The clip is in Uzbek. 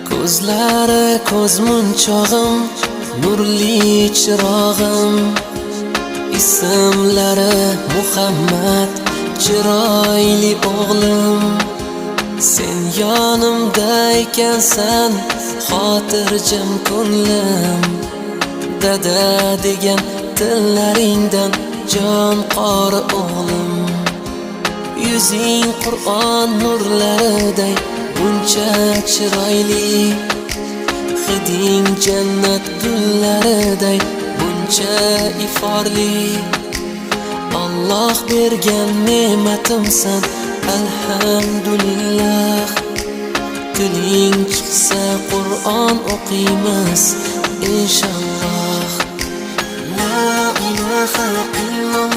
Ko'zlari ko'zmunchog'im, nurli chirog'im. Ismlari Muhammad, chiroyli o'g'lim. Sen yonimda ekansan, xotirjam ko'nglim. Dada degan tillaringdan jon qori o'g'lim. Yuzing Qur'on nurlariday buncha chiroyli. Hiding jannat gullariday buncha iforli. Alloh bergan ne'matimsan, alhamdulillah. Tiling chiqsa Qur'on o'qiymiz inshaalloh. La ilaha illalloh,